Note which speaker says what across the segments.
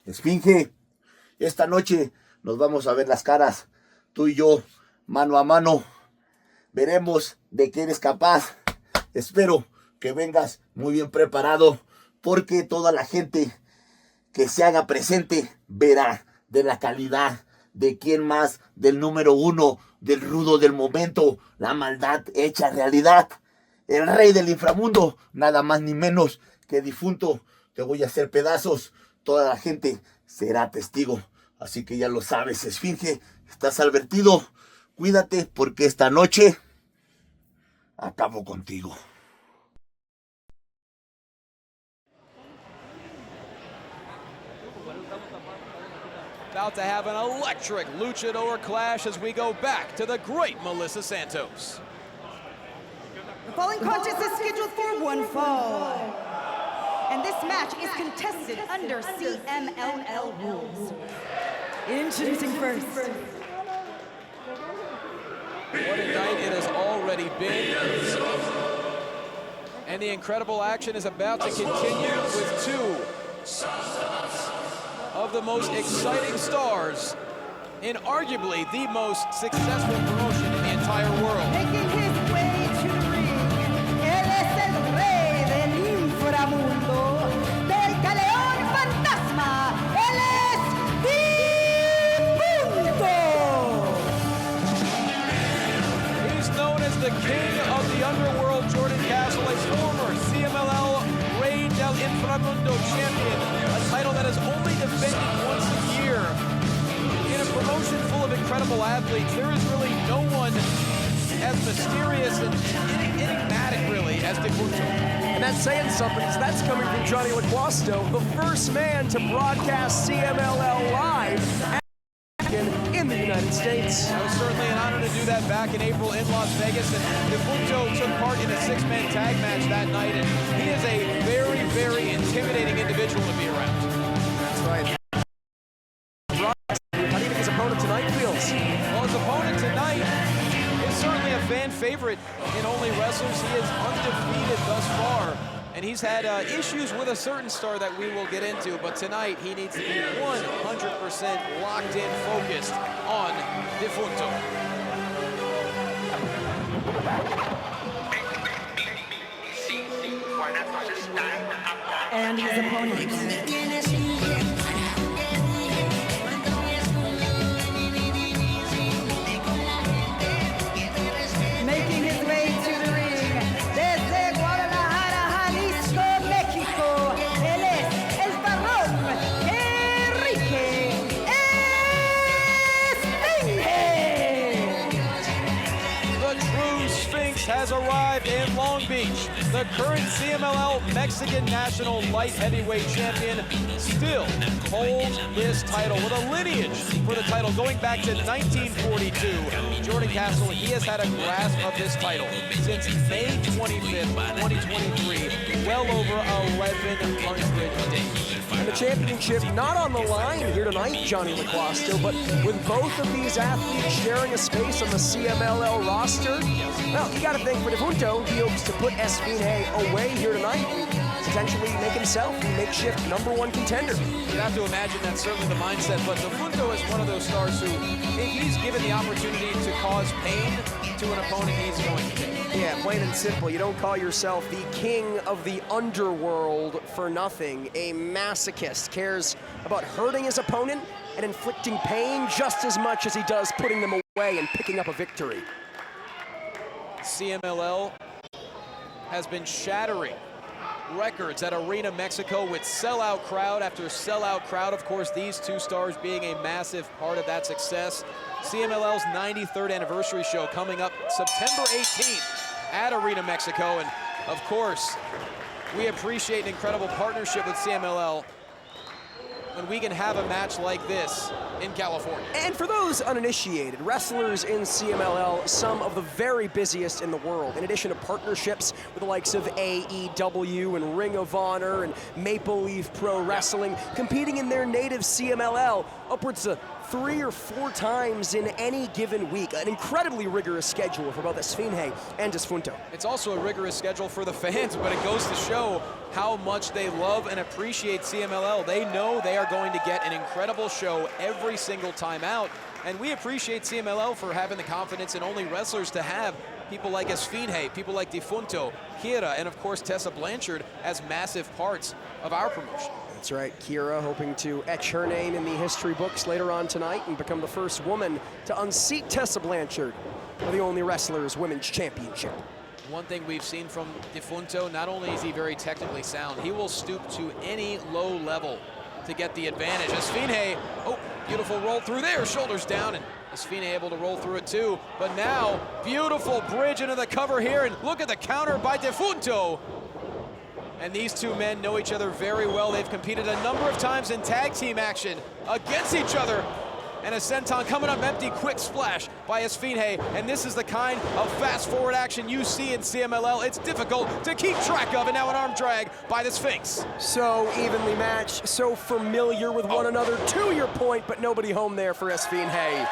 Speaker 1: Esfinge, esta noche nos vamos a ver las caras, tú y yo, mano a mano. Veremos de qué eres capaz. Espero que vengas muy bien preparado, porque toda la gente que se haga presente verá de la calidad, de quién más, del número uno, del rudo del momento, la maldad hecha realidad. El rey del inframundo, nada más ni menos que Difunto. Te voy a hacer pedazos. Toda la gente será testigo. Así que ya lo sabes, Esfinge. Estás advertido. Cuídate, porque esta noche acabo contigo.
Speaker 2: About to have an electric luchador clash as we go back to the great Melissa Santos.
Speaker 3: The following contest is scheduled for one fall. And this match is contested under CMLL rules. Introducing first.
Speaker 2: What a night it has already been. And the incredible action is about to continue with two of the most exciting stars in arguably the most successful promotion in the entire world.
Speaker 3: Making his way to the ring, él es el rey del inframundo, del Galeón Fantasma, él es Difunto.
Speaker 2: He's known as the king of the underworld, Jordan Castle, a former CMLL Rey del Inframundo champion, a title that is only defended once a year. In a promotion full of incredible athletes, there is really no one as mysterious and enigmatic, really, as Difunto.
Speaker 4: And that's saying something, because that's coming from Johnny LaQuasto, the first man to broadcast CMLL live in the United States.
Speaker 2: It was certainly an honor to do that back in April in Las Vegas, and Difunto took part in a six-man tag match that night, and he is a very, very intimidating individual to be around.
Speaker 4: That's right. How do you think his opponent tonight feels?
Speaker 2: Well, his opponent tonight is certainly a fan favorite in OnlyWrestlers. He is undefeated thus far, and he's had issues with a certain star that we will get into, but tonight he needs to be 100% locked in, focused on Difunto.
Speaker 3: And his opponent. Making his way to the ring, desde Guadalajara, Jalisco, México, él es el varón Enrique Esfinge.
Speaker 2: The true Sphinx has arrived in Long Beach. The current CMLL Mexican National Light Heavyweight Champion still holds this title with a lineage for the title going back to 1942. Jordan Castle, he has had a grasp of this title since May 25th, 2023, well over 1,100 days.
Speaker 4: And the championship not on the line here tonight, Johnny LaQuasto, but with both of these athletes sharing a space on the CMLL roster, well, you gotta think for Difunto, he hopes to put Esfinge away here tonight and potentially make himself the makeshift #1 contender.
Speaker 2: You have to imagine that's certainly the mindset, but Difunto is one of those stars who, if he's given the opportunity to cause pain to an opponent, he's going to take.
Speaker 4: Yeah, plain and simple. You don't call yourself the king of the underworld for nothing. A masochist cares about hurting his opponent and inflicting pain just as much as he does putting them away and picking up a victory.
Speaker 2: CMLL has been shattering records at Arena Mexico with sellout crowd after sellout crowd. Of course, these two stars being a massive part of that success. CMLL's 93rd anniversary show coming up September 18th at Arena Mexico. And of course, we appreciate an incredible partnership with CMLL when we can have a match like this in California.
Speaker 4: And for those uninitiated, wrestlers in CMLL, some of the very busiest in the world. In addition to partnerships with the likes of AEW and Ring of Honor and Maple Leaf Pro Wrestling, competing in their native CMLL upwards of 3 or 4 times in any given week. An incredibly rigorous schedule for both Esfinge and Difunto.
Speaker 2: It's also a rigorous schedule for the fans, but it goes to show how much they love and appreciate CMLL. They know they are going to get an incredible show every single time out, and we appreciate CMLL for having the confidence in OnlyWrestlers to have people like Esfinge, people like Difunto, Kira, and of course Tessa Blanchard as massive parts of our promotion.
Speaker 4: That's right, Kira hoping to etch her name in the history books later on tonight and become the first woman to unseat Tessa Blanchard for the OnlyWrestlers Women's Championship.
Speaker 2: One thing we've seen from Difunto, not only is he very technically sound, he will stoop to any low level to get the advantage. Esfinge, oh, beautiful roll through there, shoulders down, and Esfinge able to roll through it too. But now, beautiful bridge into the cover here, and look at the counter by Difunto. And these two men know each other very well. They've competed a number of times in tag team action against each other. And a senton coming up empty, quick splash by Esfinge. And this is the kind of fast forward action you see in CMLL. It's difficult to keep track of, and now an arm drag by the Sphinx.
Speaker 4: So evenly matched, so familiar with one another, to your point, but nobody home there for Esfinge.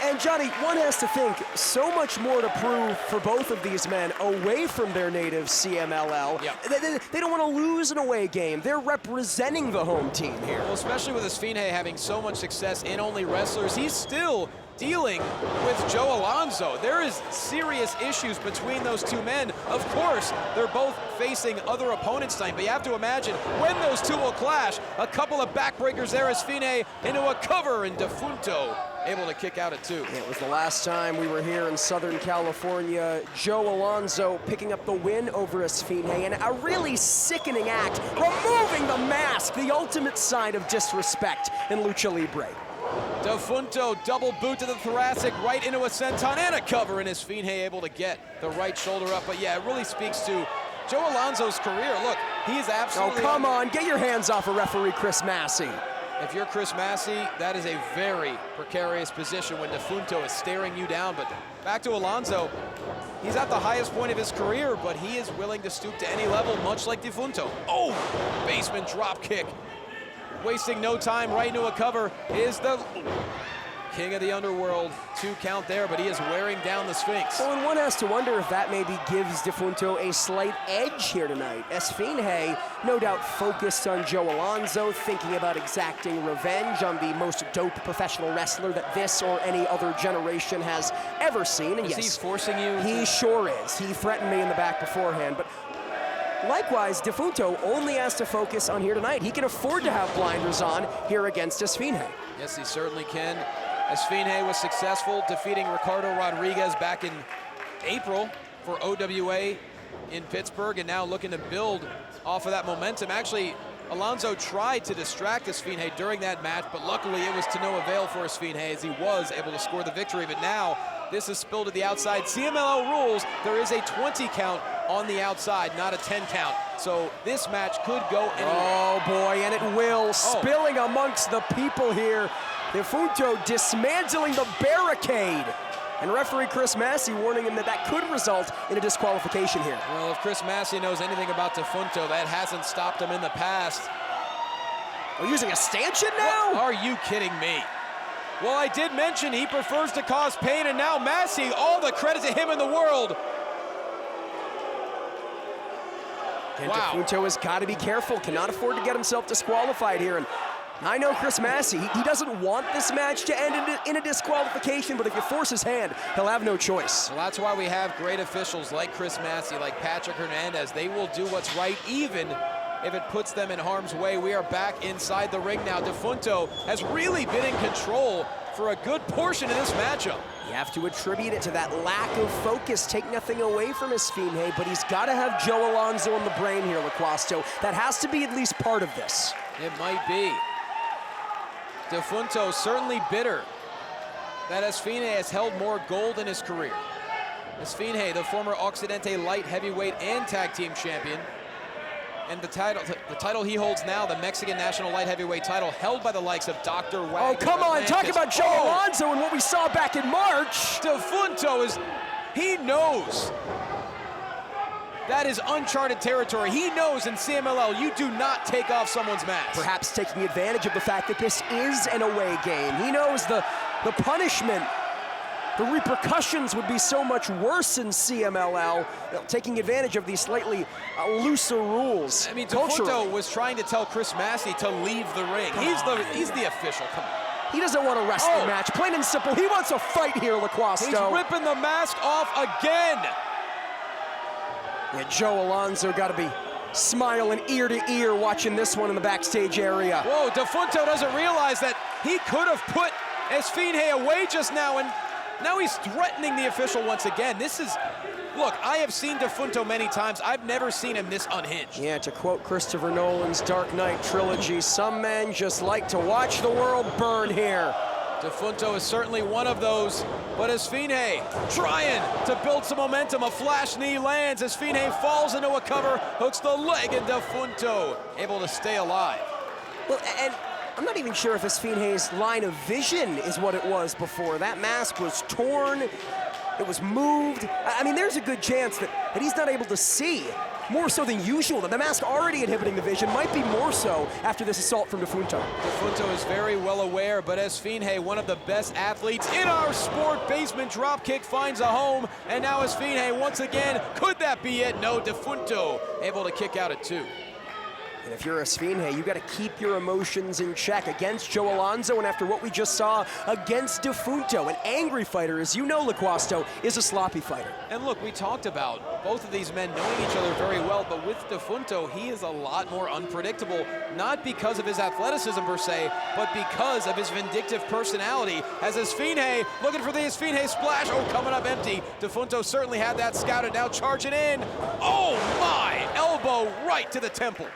Speaker 4: And Johnny, one has to think, so much more to prove for both of these men away from their native CMLL.
Speaker 2: Yep.
Speaker 4: They don't want to lose an away game. They're representing the home team here.
Speaker 2: Well, especially with Esfinge having so much success in OnlyWrestlers, he's still dealing with Joe Alonzo. There is serious issues between those two men. Of course, they're both facing other opponents tonight, but you have to imagine when those two will clash. A couple of backbreakers there, Esfinge into a cover, and Difunto able to kick out at two.
Speaker 4: It was the last time we were here in Southern California. Joe Alonzo picking up the win over Esfinge, and a really sickening act, removing the mask, the ultimate sign of disrespect in Lucha Libre.
Speaker 2: Difunto double boot to the thoracic, right into a senton and a cover, and Esfinge able to get the right shoulder up. But yeah, it really speaks to Joe Alonzo's career. Look, he's absolutely—
Speaker 4: Oh, come on, get your hands off of referee Chris Massey.
Speaker 2: If you're Chris Massey, that is a very precarious position when Difunto is staring you down. But back to Alonzo, he's at the highest point of his career, but he is willing to stoop to any level, much like Difunto. Oh, basement drop kick. Wasting no time, right into a cover is the king of the underworld. 2 count there, but he is wearing down the Sphinx.
Speaker 4: Well, and one has to wonder if that maybe gives Difunto a slight edge here tonight. Esfinge, no doubt focused on Joe Alonzo, thinking about exacting revenge on the most dope professional wrestler that this or any other generation has ever seen. And
Speaker 2: is
Speaker 4: yes,
Speaker 2: he forcing you?
Speaker 4: He sure is. He threatened me in the back beforehand, but likewise, Difunto only has to focus on here tonight. He can afford to have blinders on here against Esfinge.
Speaker 2: Yes, he certainly can. Esfinge was successful defeating Ricardo Rodriguez back in April for OWA in Pittsburgh, and now looking to build off of that momentum. Actually, Alonzo tried to distract Esfinge during that match, but luckily it was to no avail for Esfinge as he was able to score the victory. But now this is spilled to the outside. CMLL rules, there is a 20 count on the outside, not a 10 count. So this match could go anywhere.
Speaker 4: Oh boy, and it will. Spilling amongst the people here. Difunto dismantling the barricade. And referee Chris Massey warning him that that could result in a disqualification here.
Speaker 2: Well, if Chris Massey knows anything about Difunto, that hasn't stopped him in the past.
Speaker 4: We're using a stanchion now?
Speaker 2: What? Are you kidding me? Well, I did mention he prefers to cause pain, and now Massey, all the credit to him in the world.
Speaker 4: And Difunto has got to be careful, cannot afford to get himself disqualified here. And I know Chris Massey, he doesn't want this match to end in a disqualification, but if you force his hand, he'll have no choice.
Speaker 2: Well, that's why we have great officials like Chris Massey, like Patrick Hernandez. They will do what's right, even if it puts them in harm's way. We are back inside the ring now. Difunto has really been in control for a good portion of this matchup.
Speaker 4: You have to attribute it to that lack of focus. Take nothing away from Esfinge, but he's got to have Joe Alonzo on the brain here, LaQuasto. That has to be at least part of this.
Speaker 2: It might be. Difunto certainly bitter that Esfinge has held more gold in his career. Esfinge, the former Occidente light heavyweight and tag team champion, and the title he holds now, the Mexican national light heavyweight title, held by the likes of Dr. Wagner.
Speaker 4: Oh, come on, talk about Joe Alonzo and what we saw back in March.
Speaker 2: Difunto he knows that is uncharted territory. He knows in CMLL, you do not take off someone's mask.
Speaker 4: Perhaps taking advantage of the fact that this is an away game. He knows the punishment the repercussions would be so much worse in CMLL, taking advantage of these slightly looser rules.
Speaker 2: I mean,
Speaker 4: culturally.
Speaker 2: Difunto was trying to tell Chris Massey to leave the ring. He's the official, come on.
Speaker 4: He doesn't want a wrestling match, plain and simple. He wants a fight here, LaQuasto.
Speaker 2: He's ripping the mask off again.
Speaker 4: Yeah, Joe Alonzo got to be smiling ear to ear watching this one in the backstage area.
Speaker 2: Whoa, Difunto doesn't realize that he could have put Esfinge away just now, and now he's threatening the official once again. This is, look, I have seen Difunto many times. I've never seen him this unhinged.
Speaker 4: Yeah, to quote Christopher Nolan's Dark Knight trilogy, some men just like to watch the world burn here.
Speaker 2: Difunto is certainly one of those, but Esfinge trying to build some momentum. A flash knee lands. Esfinge falls into a cover, hooks the leg, and Difunto able to stay alive.
Speaker 4: Well, and I'm not even sure if Esfinge's line of vision is what it was before. That mask was torn, it was moved. I mean, there's a good chance that he's not able to see, more so than usual, that the mask already inhibiting the vision might be more so after this assault from Difunto.
Speaker 2: Difunto is very well aware, but Esfinge, one of the best athletes in our sport, basement dropkick finds a home, and now Esfinge once again, could that be it? No, Difunto able to kick out at 2.
Speaker 4: And if you're Esfinge, you got to keep your emotions in check against Joe Alonzo, and after what we just saw against Difunto. An angry fighter, as you know, LaQuasto, is a sloppy fighter.
Speaker 2: And look, we talked about both of these men knowing each other very well, but with Difunto, he is a lot more unpredictable, not because of his athleticism per se, but because of his vindictive personality. As Esfinge looking for the Esfinge splash, coming up empty. Difunto certainly had that scouted, now charging in. Oh my, elbow right to the temple.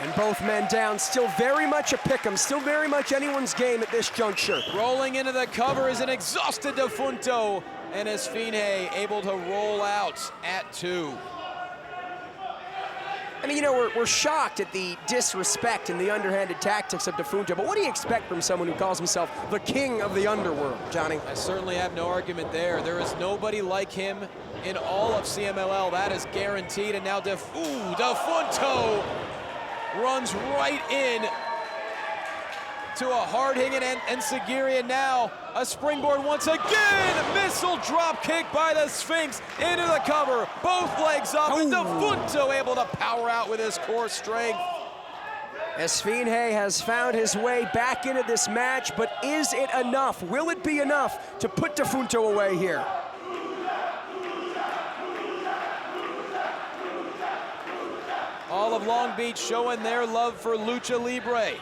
Speaker 4: And both men down, still very much a pick'em, still very much anyone's game at this juncture.
Speaker 2: Rolling into the cover is an exhausted Difunto, and Esfinge able to roll out at 2.
Speaker 4: I mean, you know, we're shocked at the disrespect and the underhanded tactics of Difunto, but what do you expect from someone who calls himself the king of the underworld, Johnny?
Speaker 2: I certainly have no argument there. There is nobody like him in all of CMLL, that is guaranteed, and now Difunto runs right in to a hard-hitting and Sagiri, and now a springboard once again. Missile drop kick by the Sphinx into the cover. Both legs up, and Difunto able to power out with his core strength.
Speaker 4: Esfinge has found his way back into this match, but is it enough? Will it be enough to put Difunto away here?
Speaker 2: All of Long Beach showing their love for Lucha Libre.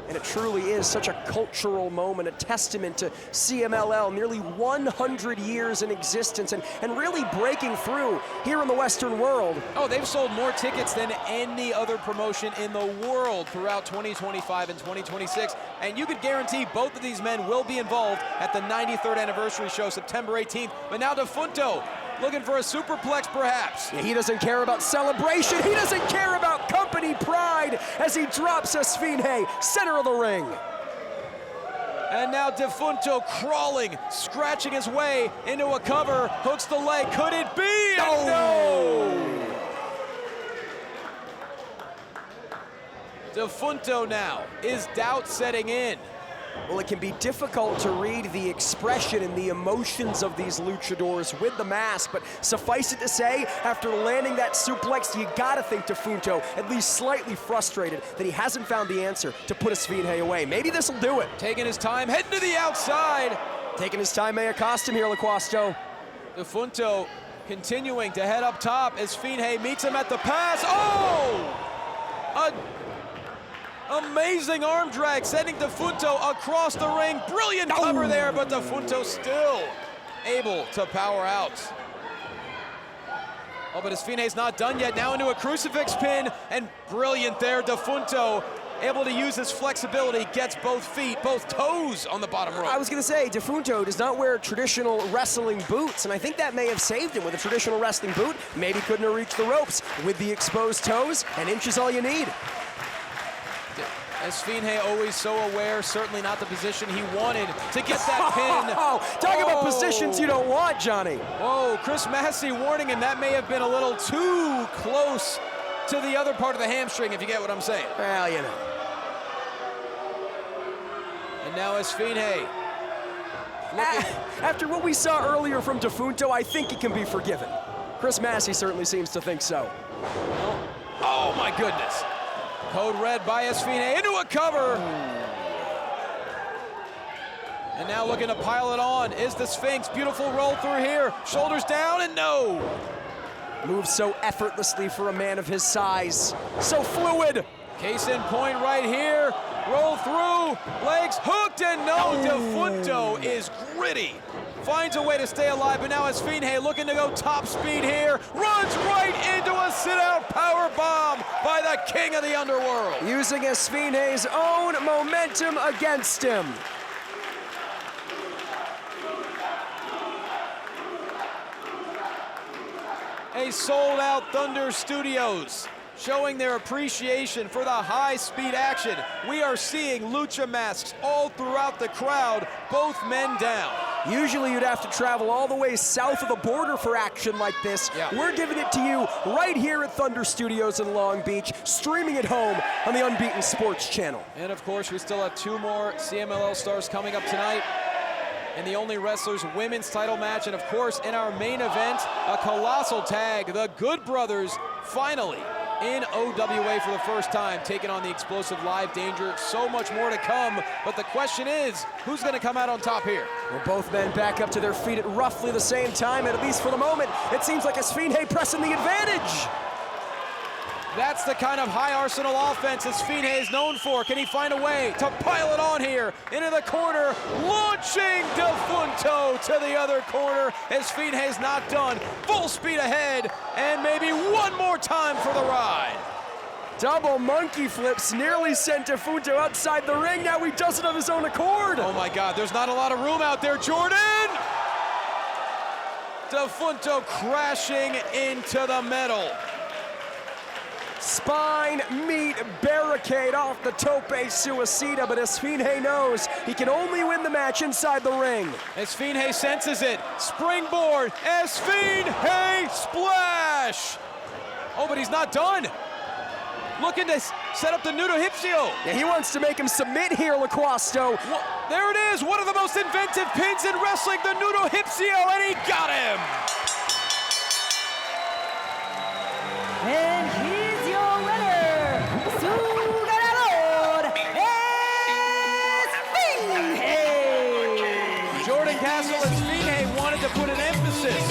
Speaker 4: And it truly is such a cultural moment, a testament to CMLL, nearly 100 years in existence and really breaking through here in the Western world.
Speaker 2: Oh, they've sold more tickets than any other promotion in the world throughout 2025 and 2026. And you could guarantee both of these men will be involved at the 93rd anniversary show, September 18th. But now Difunto looking for a superplex, perhaps.
Speaker 4: Yeah, he doesn't care about celebration. He doesn't care about company pride as he drops Esfinge, center of the ring.
Speaker 2: And now Difunto crawling, scratching his way into a cover, hooks the leg. Could it be? No! Difunto now, is doubt setting in?
Speaker 4: Well, it can be difficult to read the expression and the emotions of these luchadors with the mask, but suffice it to say, after landing that suplex, you gotta think Difunto at least slightly frustrated that he hasn't found the answer to put Esfinge away. Maybe this'll do it.
Speaker 2: Taking his time, heading to the outside.
Speaker 4: Taking his time may cost him here, LaQuasto.
Speaker 2: Difunto continuing to head up top. Esfinge meets him at the pass. Oh! Amazing arm drag, sending Difunto across the ring. Brilliant cover there, but Difunto still able to power out. Oh, but Esfinge's not done yet. Now into a crucifix pin, and brilliant there. Difunto able to use his flexibility, gets both feet, both toes on the bottom rope.
Speaker 4: I was gonna say, Difunto does not wear traditional wrestling boots, and I think that may have saved him. With a traditional wrestling boot, maybe couldn't have reached the ropes. With the exposed toes, an inch is all you need.
Speaker 2: Esfinge always so aware, certainly not the position he wanted to get that pin.
Speaker 4: Talk about positions you don't want, Johnny.
Speaker 2: Oh, Chris Massey warning him that may have been a little too close to the other part of the hamstring, if you get what I'm saying.
Speaker 4: Well, you know.
Speaker 2: And now Esfinge
Speaker 4: After what we saw earlier from Difunto, I think he can be forgiven. Chris Massey certainly seems to think so.
Speaker 2: Oh my goodness. Code red by Esfinge into a cover. And now looking to pile it on is the Sphinx. Beautiful roll through here. Shoulders down and no.
Speaker 4: Moves so effortlessly for a man of his size. So fluid.
Speaker 2: Case in point right here. Roll through. Legs hooked and no. Difunto is gritty. Finds a way to stay alive, but now Esfinge looking to go top speed here. Runs right into a sit-out power bomb by the king of the underworld.
Speaker 4: Using Esfinge's own momentum against him.
Speaker 2: A sold-out Thunder Studios showing their appreciation for the high-speed action. We are seeing lucha masks all throughout the crowd, both men down.
Speaker 4: Usually you'd have to travel all the way south of the border for action like this.
Speaker 2: Yeah.
Speaker 4: We're giving it to you right here at Thunder Studios in Long Beach, streaming at home on the Unbeaten Sports Channel.
Speaker 2: And of course, we still have 2 more CMLL stars coming up tonight in the OnlyWrestlers women's title match. And of course, in our main event, a colossal tag, the Good Brothers finally in OWA for the first time, taking on the explosive Live Danger. So much more to come, but the question is, who's gonna come out on top here?
Speaker 4: Well, both men back up to their feet at roughly the same time, and at least for the moment, it seems like Esfinge pressing the advantage.
Speaker 2: That's the kind of high arsenal offense Esfinge is known for. Can he find a way to pile it on here into the corner, launching Difunto to the other corner? Esfinge's not done. Full speed ahead, and maybe one more time for the ride.
Speaker 4: Double monkey flips nearly sent Difunto outside the ring. Now he does it of his own accord.
Speaker 2: Oh my God, there's not a lot of room out there, Jordan. Difunto crashing into the metal.
Speaker 4: Spine meet barricade off the tope suicida, but Esfinge knows he can only win the match inside the ring.
Speaker 2: Esfinge senses it. Springboard, Esfinge splash. Oh, but he's not done. Looking to set up the nudo hipsio.
Speaker 4: Yeah, he wants to make him submit here, LaQuasto.
Speaker 2: Well, there it is, one of the most inventive pins in wrestling, the nudo hipsio, and he got him.
Speaker 3: And he's your winner, Esfinge.
Speaker 2: Jordan Castle, Esfinge wanted to put an emphasis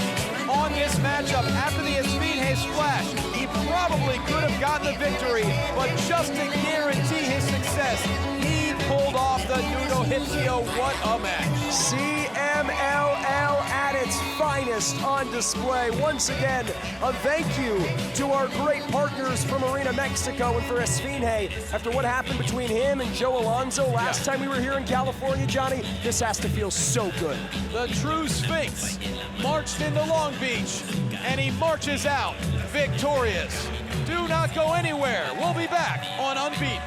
Speaker 2: on this matchup after the Esfinge splash. He probably could have gotten the victory, but just to guarantee his success, he pulled off the nudo hipsio. What a match.
Speaker 4: CMLL at its finest on display. Once again, a thank you to our great partners from Arena Mexico, and for Esfinge, after what happened between him and Joe Alonzo last time we were here in California, Johnny, this has to feel so good.
Speaker 2: The true Sphinx marched into Long Beach, and he marches out victorious. Do not go anywhere. We'll be back on Unbeaten.